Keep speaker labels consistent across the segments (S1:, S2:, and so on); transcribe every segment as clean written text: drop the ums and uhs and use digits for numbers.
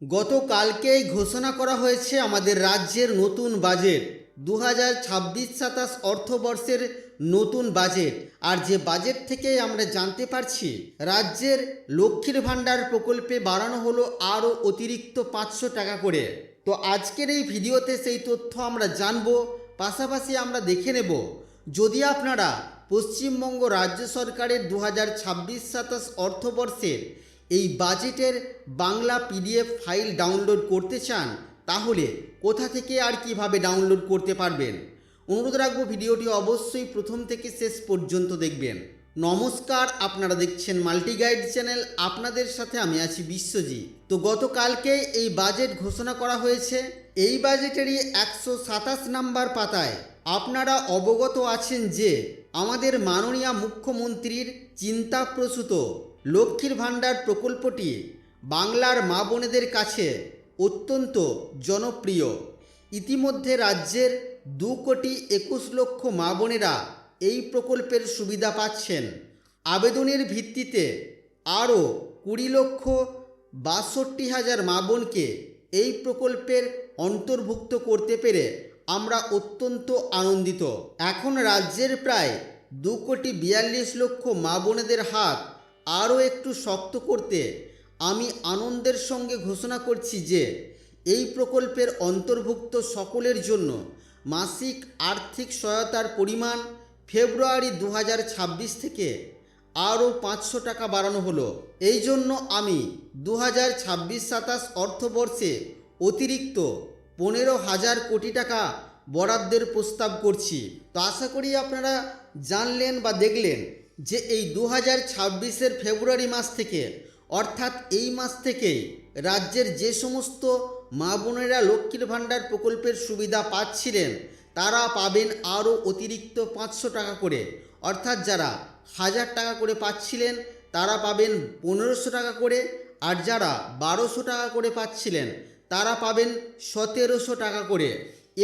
S1: গতকালকেই ঘোষণা করা হয়েছে আমাদের রাজ্যের নতুন বাজেট 2026-27 অর্থবর্ষের নতুন বাজেট। আর যে বাজেট থেকে আমরা জানতে পারছি রাজ্যের লক্ষ্মীর ভাণ্ডার প্রকল্পে বাড়ানো হলো আরও অতিরিক্ত 500 টাকা করে। তো আজকের এই ভিডিওতে সেই তথ্য আমরা জানব, পাশাপাশি আমরা দেখে নেব যদি আপনারা পশ্চিমবঙ্গ রাজ্য সরকারের 2026-27 অর্থবর্ষের এই বাজেটের বাংলা পিডিএফ ফাইল ডাউনলোড করতে চান তাহলে কোথা থেকে আর কিভাবে ডাউনলোড করতে পারবেন। অনুরোধ রাখবো ভিডিওটি অবশ্যই প্রথম থেকে শেষ পর্যন্ত দেখবেন। নমস্কার, আপনারা দেখছেন মাল্টি গাইড চ্যানেল, আপনাদের সাথে আমি আছি বিশ্বজিৎ। তো গতকালকে এই বাজেট ঘোষণা করা হয়েছে। এই বাজেটেরই 127 নাম্বার পাতায় আপনারা অবগত আছেন যে আমাদের মাননীয় মুখ্যমন্ত্রীর চিন্তাপ্রসূত লক্ষ্মীর ভাণ্ডার প্রকল্পটি বাংলার মা বোনেদের কাছে অত্যন্ত জনপ্রিয়। ইতিমধ্যে রাজ্যের 2,21,00,000 মা বোনেরা এই প্রকল্পের সুবিধা পাচ্ছেন। আবেদনের ভিত্তিতে আরও 20,62,000 মা বোনকে এই প্রকল্পের অন্তর্ভুক্ত করতে পেরে আমরা অত্যন্ত আনন্দিত। এখন রাজ্যের প্রায় 2,42,00,000 মা বোনেদের হাত আরও একটু শক্ত করতে আমি আনন্দের সঙ্গে ঘোষণা করছি যে এই প্রকল্পের অন্তর্ভুক্ত সকলের জন্য মাসিক আর্থিক সহায়তার পরিমাণ ফেব্রুয়ারি 2026 থেকে আরও 500 টাকা বাড়ানো হলো। এই জন্য আমি 2026-27 অর্থবর্ষে অতিরিক্ত 15,000 কোটি টাকা বরাদ্দের প্রস্তাব করছি। তো আশা করি আপনারা জানলেন বা দেখলেন যে এই 2026-এর ফেব্রুয়ারি মাস থেকে, অর্থাৎ এই মাস থেকেই রাজ্যের যে সমস্ত মা বোনেরা লক্ষ্মীর ভাণ্ডার প্রকল্পের সুবিধা পাচ্ছিলেন তারা পাবেন আরও অতিরিক্ত 500 টাকা করে। অর্থাৎ যারা 1000 টাকা করে পাচ্ছিলেন তারা পাবেন 1500 টাকা করে, আর যারা 1200 টাকা করে পাচ্ছিলেন তারা পাবেন 1700 টাকা করে।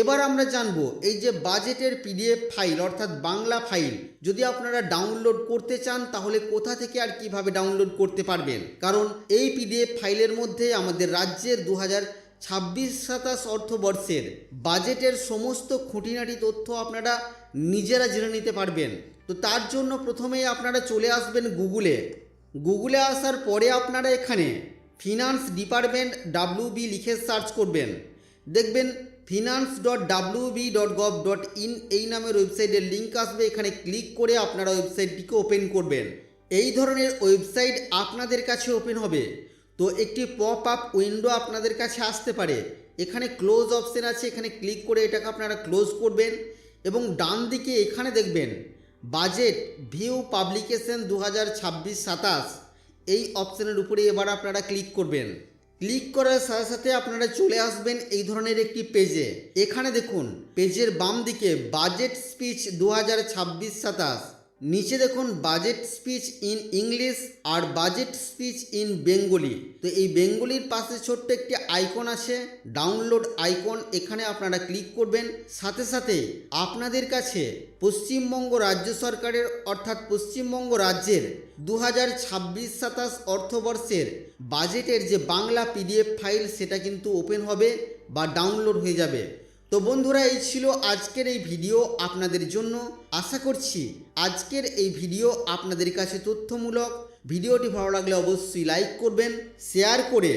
S1: এবার আমরা জানবো এই যে বাজেটের পিডিএফ ফাইল অর্থাৎ বাংলা ফাইল যদি আপনারা ডাউনলোড করতে চান তাহলে কোথা থেকে আর কিভাবে ডাউনলোড করতে পারবেন। কারণ এই পিডিএফ ফাইলের মধ্যে আমাদের রাজ্যের 2026-27 অর্থবর্ষের বাজেটের সমস্ত খুঁটিনাটি তথ্য আপনারা নিজেরা জেনে নিতে পারবেন। তো তার জন্য প্রথমেই আপনারা চলে আসবেন গুগলে আসার পরে আপনারা এখানে ফিনান্স ডিপার্টমেন্ট WB লিখে সার্চ করবেন। দেখবেন finance.wb.gov.in এই নামের ওয়েবসাইটের লিঙ্ক আসবে। এখানে ক্লিক করে আপনারা ওয়েবসাইটটিকে ওপেন করবেন। এই ধরনের ওয়েবসাইট আপনাদের কাছে ওপেন হবে। তো একটি পপ আপ উইন্ডো আপনাদের কাছে আসতে পারে। এখানে ক্লোজ অপশন আছে, এখানে ক্লিক করে এটাকে আপনারা ক্লোজ করবেন এবং ডান দিকে এখানে দেখবেন বাজেট ভিউ পাবলিকেশন 2026-27 এই অপশানের উপরে এবার আপনারা ক্লিক করবেন। ক্লিক করার সাথে সাথে আপনারা চলে আসবেন এই ধরনের একটি পেজে। এখানে দেখুন পেজের বাম দিকে বাজেট স্পিচ 2026-27, নিচে দেখুন বাজেট স্পিচ ইন ইংলিশ আর বাজেট স্পিচ ইন বেঙ্গলি। তো এই বেঙ্গলির পাশে ছোট্ট একটি আইকন আছে, ডাউনলোড আইকন, এখানে আপনারা ক্লিক করবেন। সাথে সাথে আপনাদের কাছে পশ্চিমবঙ্গ রাজ্য সরকারের অর্থাৎ পশ্চিমবঙ্গ রাজ্যের 2026-27 অর্থবর্ষের বাজেটের যে বাংলা পিডিএফ ফাইল সেটা কিন্তু ওপেন হবে বা ডাউনলোড হয়ে যাবে। তো বন্ধুরা, এই ছিল আজকের এই ভিডিও আপনাদের জন্য। আশা করছি আজকের এই ভিডিও আপনাদের কাছে তথ্যমূলক। ভিডিওটি ভালো লাগলে অবশ্যই লাইক করবেন, শেয়ার করে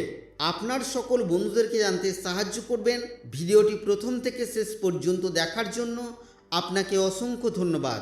S1: আপনার সকল বন্ধুদেরকে জানতে সাহায্য করবেন। ভিডিওটি প্রথম থেকে শেষ পর্যন্ত দেখার জন্য আপনাকে অসংখ্য ধন্যবাদ।